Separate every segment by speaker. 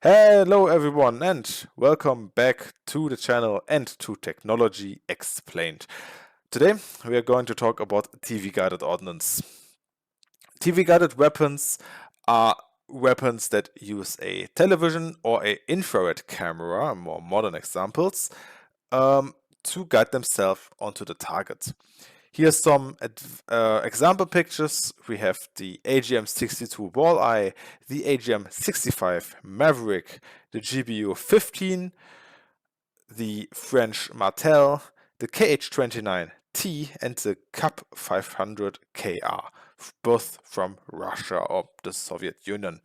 Speaker 1: Hello everyone and welcome back to the channel and to Technology Explained. Today we are going to talk about TV-guided ordnance. TV-guided weapons are weapons that use a television or an infrared camera, more modern examples, to guide themselves onto the target. Here's some example pictures. We have the AGM-62 Walleye, the AGM-65 Maverick, the GBU-15, the French Martel, the KH-29T, and the KAP 500 KR, both from Russia or the Soviet Union.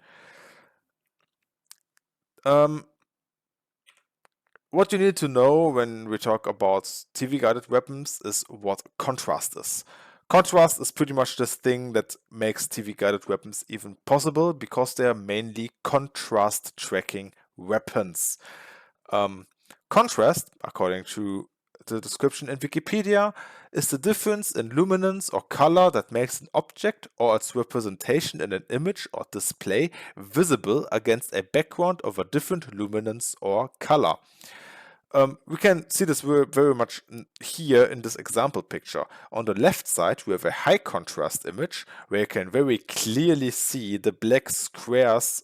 Speaker 1: What you need to know when we talk about TV-guided weapons is what contrast is. Contrast is pretty much this thing that makes TV-guided weapons even possible because they are mainly contrast tracking weapons. Contrast, according to the description in Wikipedia, is the difference in luminance or color that makes an object or its representation in an image or display visible against a background of a different luminance or color. We can see this very much here in this example picture. On the left side, we have a high contrast image where you can very clearly see the black squares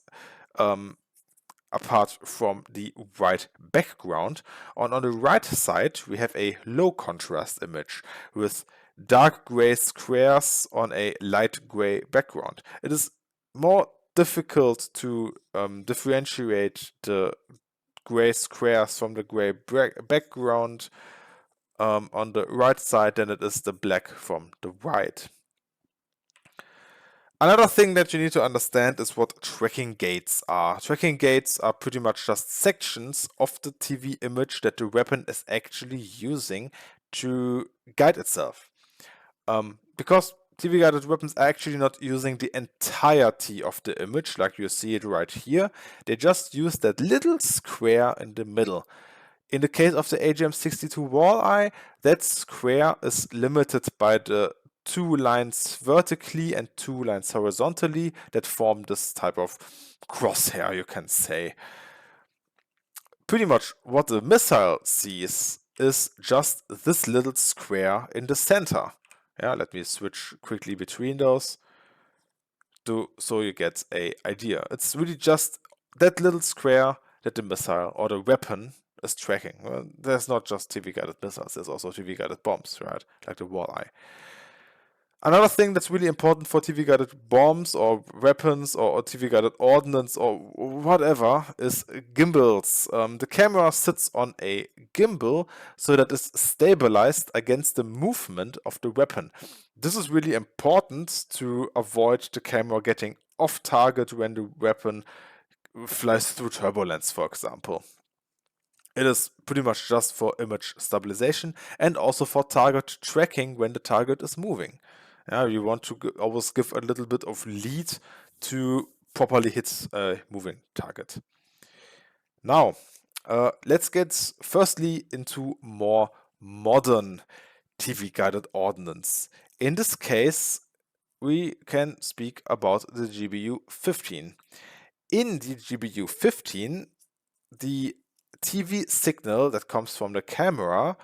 Speaker 1: apart from the white background. On the right side, we have a low contrast image with dark gray squares on a light gray background. It is more difficult to differentiate the gray squares from the gray background on the right side than it is the black from the right. Another thing that you need to understand is what tracking gates are. Tracking gates are pretty much just sections of the TV image that the weapon is actually using to guide itself. Because TV-guided weapons are actually not using the entirety of the image, like you see it right here. They just use that little square in the middle. In the case of the AGM-62 Walleye, that square is limited by the two lines vertically and two lines horizontally that form this type of crosshair, you can say. Pretty much what the missile sees is just this little square in the center. Yeah, let me switch quickly between those so you get an idea. It's really just that little square that the missile or the weapon is tracking. Well, there's not just TV-guided missiles, there's also TV-guided bombs, right? Like the Walleye. Another thing that's really important for TV-guided bombs or weapons or TV-guided ordnance or whatever is gimbals. The camera sits on a gimbal so that it's stabilized against the movement of the weapon. This is really important to avoid the camera getting off target when the weapon flies through turbulence, for example. It is pretty much just for image stabilization and also for target tracking when the target is moving. Yeah, you want to always give a little bit of lead to properly hit a moving target. Now, let's get firstly into more modern TV-guided ordnance. In this case, we can speak about the GBU-15. In the GBU-15, the TV signal that comes from the camera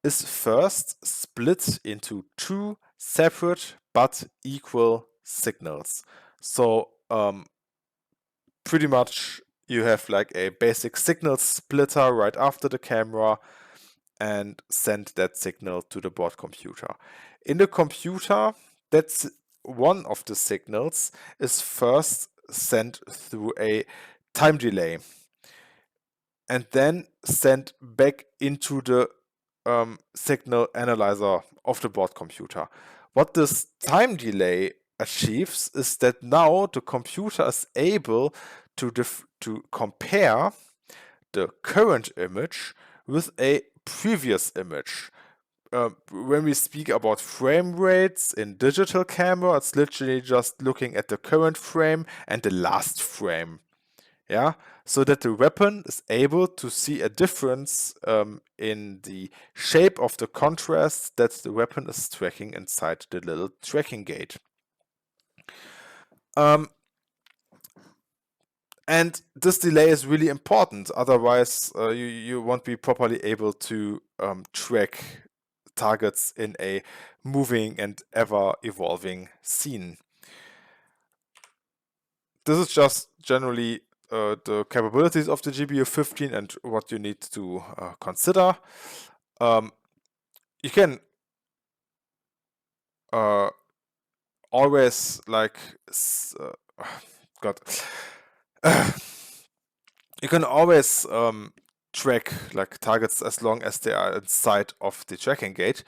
Speaker 1: is first split into two separate but equal signals. So pretty much you have like a basic signal splitter right after the camera and send that signal to the board computer. In the computer, that's one of the signals is first sent through a time delay and then sent back into the signal analyzer of the board computer. What this time delay achieves is that now the computer is able to compare the current image with a previous image. When we speak about frame rates in digital camera, it's literally just looking at the current frame and the last frame. Yeah, so that the weapon is able to see a difference in the shape of the contrast that the weapon is tracking inside the little tracking gate. And this delay is really important, otherwise you won't be properly able to track targets in a moving and ever-evolving scene. This is just generally the capabilities of the GPU 15 and what you need to consider. You can always like God. You can always track like targets as long as they are inside of the tracking gate.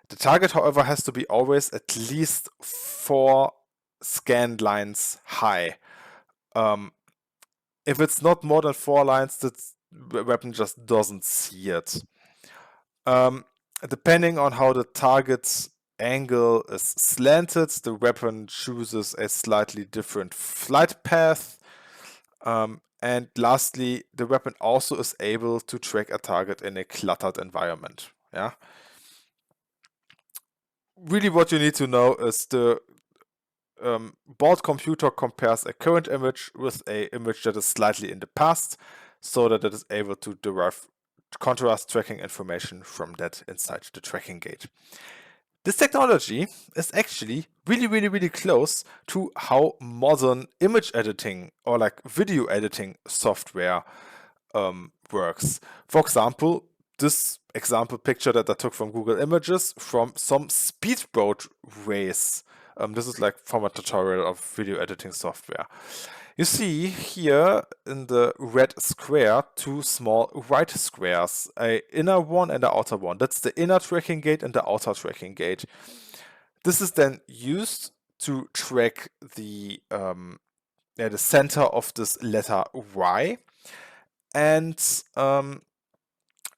Speaker 1: The target, however, has to be always at least 4 scan lines high. If it's not more than 4 lines, the weapon just doesn't see it. Depending on how the target's angle is slanted, the weapon chooses a slightly different flight path. And lastly, the weapon also is able to track a target in a cluttered environment. Yeah. Really, what you need to know is the board computer compares a current image with an image that is slightly in the past, so that it is able to derive contrast tracking information from that inside the tracking gate. This technology is actually really close to how modern image editing or like video editing software works. For example, this example picture that I took from Google Images from some speedboat race. This is like from a tutorial of video editing software. You see here in the red square 2 small white squares, an inner one and an outer one. That's the inner tracking gate and the outer tracking gate. This is then used to track the center of this letter Y. And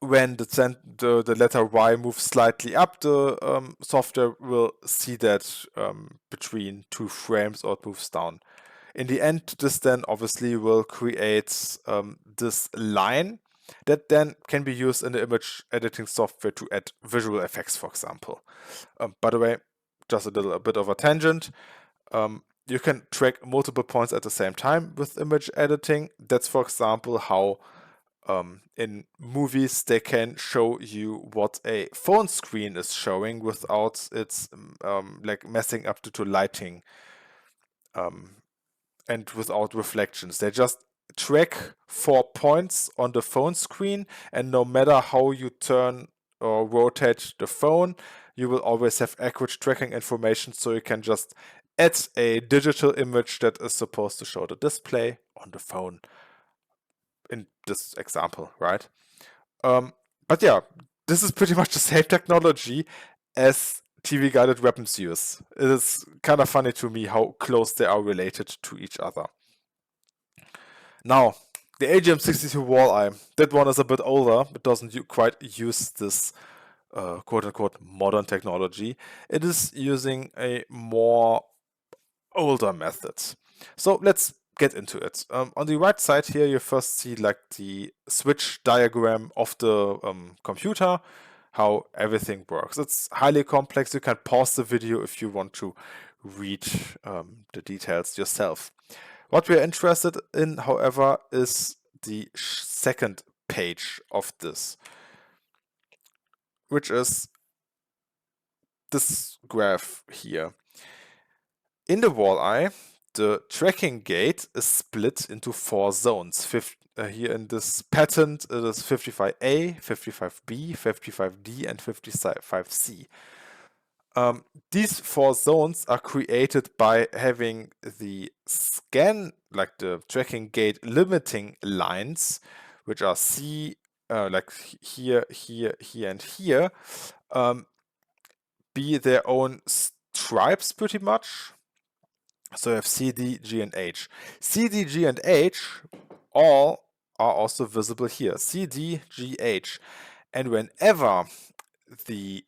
Speaker 1: when the letter Y moves slightly up, the software will see that between 2 frames, or it moves down. In the end, this then obviously will create this line that then can be used in the image editing software to add visual effects, for example. By the way, just a bit of a tangent. You can track multiple points at the same time with image editing. That's, for example, how in movies they can show you what a phone screen is showing without its like messing up due to lighting and without reflections. They just track 4 points on the phone screen, and no matter how you turn or rotate the phone, you will always have accurate tracking information, so you can just add a digital image that is supposed to show the display on the phone in this example, right? But yeah, this is pretty much the same technology as TV guided weapons use. It is kind of funny to me how close they are related to each other. Now, the AGM62 Walleye, that one is a bit older. It doesn't quite use this quote-unquote modern technology. It is using a more older method. So let's get into it. On the right side here, you first see like the switch diagram of the computer, how everything works. It's highly complex. You can pause the video if you want to read the details yourself. What we're interested in, however, is the second page of this, which is this graph here. In the walleye, the tracking gate is split into 4 zones. Here in this patent, it is 55A, 55B, 55D, and 55C. These 4 zones are created by having the scan, like the tracking gate limiting lines, which are C, like here, and here, be their own stripes pretty much. So you have C, D, G, and H. C, D, G, and H all are also visible here. C, D, G, H. And whenever the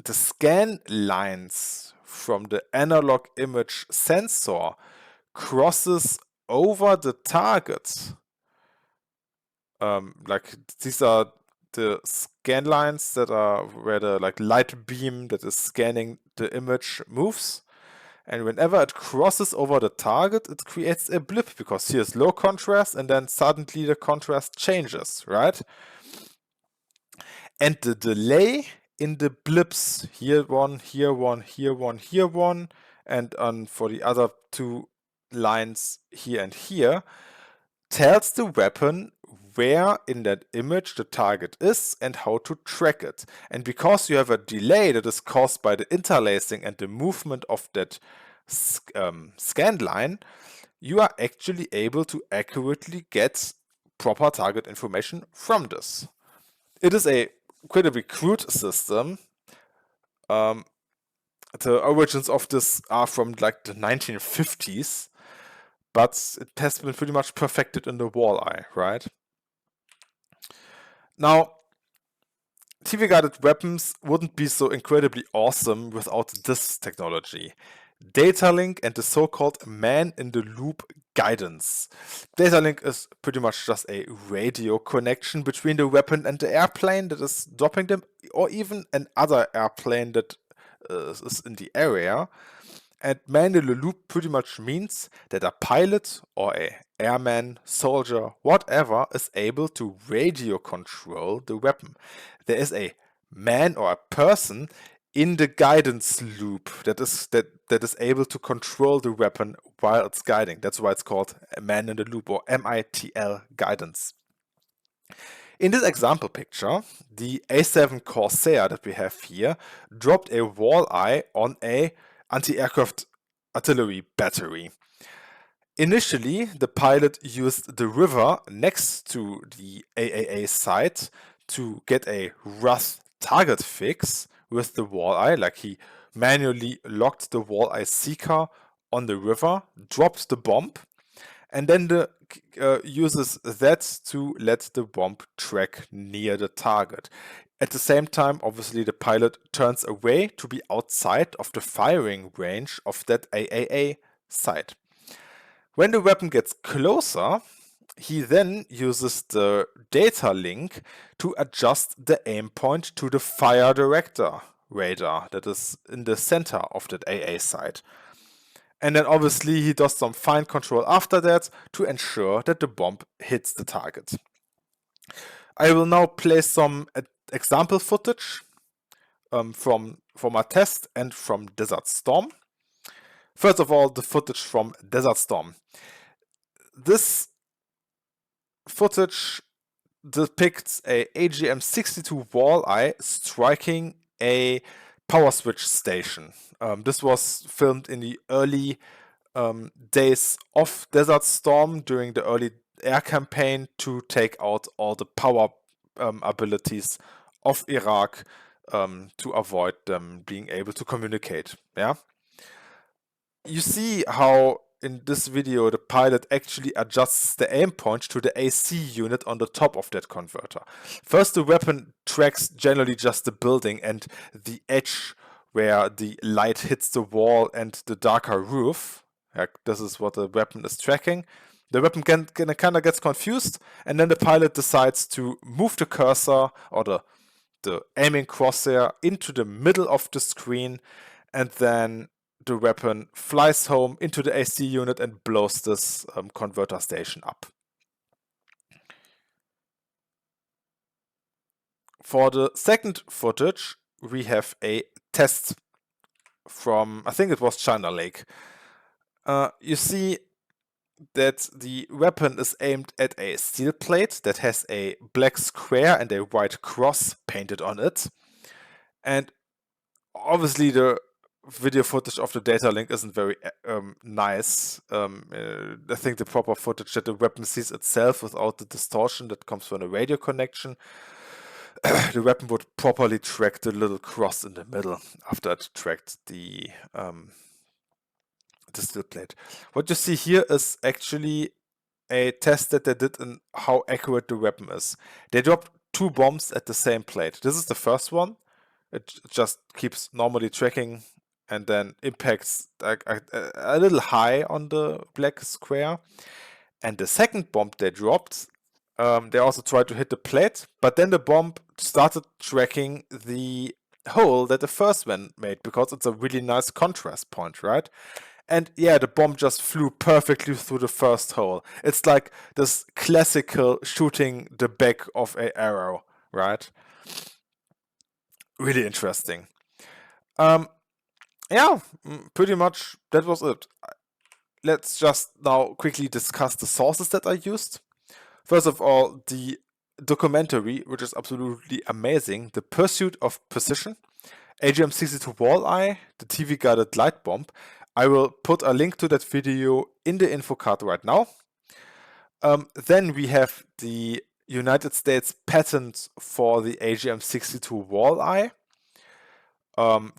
Speaker 1: scan lines from the analog image sensor crosses over the target, like these are the scan lines that are where the like light beam that is scanning the image moves. And whenever it crosses over the target, it creates a blip, because here's low contrast and then suddenly the contrast changes, right? And the delay in the blips, here one, here one, here one, here one, and for the other two lines here and here, tells the weapon where in that image the target is and how to track it. And because you have a delay that is caused by the interlacing and the movement of that scan line, you are actually able to accurately get proper target information from this. It is a incredibly crude system. The origins of this are from like the 1950s, but it has been pretty much perfected in the walleye, right? Now, TV-guided weapons wouldn't be so incredibly awesome without this technology. Data link and the so-called man-in-the-loop guidance. Data link is pretty much just a radio connection between the weapon and the airplane that is dropping them, or even another airplane that is in the area. And man-in-the-loop pretty much means that a pilot or a airman, soldier, whatever, is able to radio control the weapon. There is a man or a person in the guidance loop that is able to control the weapon while it's guiding. That's why it's called man-in-the-loop, or MITL guidance. In this example picture, the A7 Corsair that we have here dropped a walleye on a anti-aircraft artillery battery. Initially, the pilot used the river next to the AAA site to get a rough target fix with the walleye, like he manually locked the walleye seeker on the river, dropped the bomb, and then uses that to let the bomb track near the target. At the same time, obviously, the pilot turns away to be outside of the firing range of that AAA site. When the weapon gets closer, he then uses the data link to adjust the aim point to the fire director radar that is in the center of that AA site. And then obviously he does some fine control after that to ensure that the bomb hits the target. I will now play some example footage from our test and from Desert Storm. First of all, the footage from Desert Storm. This footage depicts a AGM-62 walleye striking a power switch station. This was filmed in the early days of Desert Storm during the early air campaign to take out all the power abilities of Iraq to avoid them being able to communicate. Yeah, you see how in this video the pilot actually adjusts the aim point to the AC unit on the top of that converter. First, the weapon tracks generally just the building and the edge where the light hits the wall and the darker roof. This is what the weapon is tracking. The weapon kind of gets confused, and then the pilot decides to move the cursor or the aiming crosshair into the middle of the screen, and then the weapon flies home into the AC unit and blows this converter station up. For the second footage, we have a test from, I think it was China Lake. You see that the weapon is aimed at a steel plate that has a black square and a white cross painted on it. And obviously the video footage of the data link isn't very nice. I think the proper footage that the weapon sees itself without the distortion that comes from a radio connection, the weapon would properly track the little cross in the middle after it tracked the steel plate. What you see here is actually a test that they did in how accurate the weapon is. They dropped 2 bombs at the same plate. This is the first one. It just keeps normally tracking and then impacts a little high on the black square. And the second bomb they dropped, they also tried to hit the plate, but then the bomb started tracking the hole that the first one made, because it's a really nice contrast point, right? And yeah, the bomb just flew perfectly through the first hole. It's like this classical shooting the back of a arrow, right? Really interesting. Yeah, pretty much that was it. Let's just now quickly discuss the sources that I used. First of all, the documentary, which is absolutely amazing, The Pursuit of Precision, AGM-62 Walleye, the TV-guided light bomb. I will put a link to that video in the info card right now. Then we have the United States patent for the AGM-62 Walleye.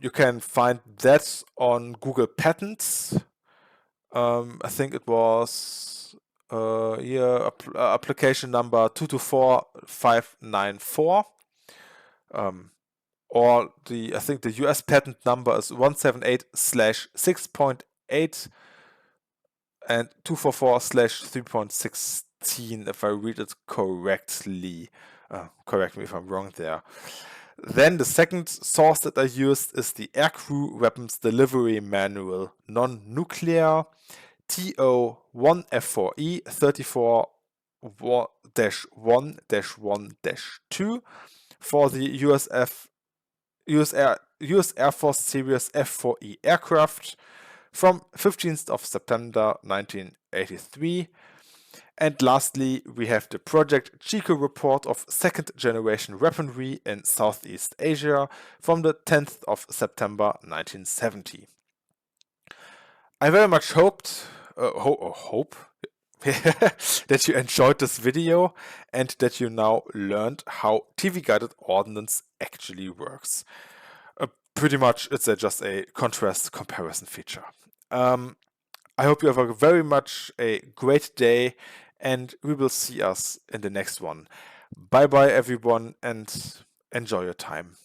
Speaker 1: You can find that on Google Patents. I think it was application number 224594. Or I think the US patent number is 178/6.8 and 244/3.16, if I read it correctly. Correct me if I'm wrong there. Then the second source that I used is the Aircrew Weapons Delivery Manual, non-nuclear, TO1F4E 34-1-1-2 for the US Air Force Series F4E aircraft from 15th of September 1983. And lastly, we have the Project Chico report of second generation weaponry in Southeast Asia from the 10th of September 1970. I very much hope that you enjoyed this video and that you now learned how TV-guided ordnance actually works. Pretty much, it's just a contrast comparison feature. I hope you have a very much a great day, and we will see us in the next one. Bye bye, everyone, and enjoy your time.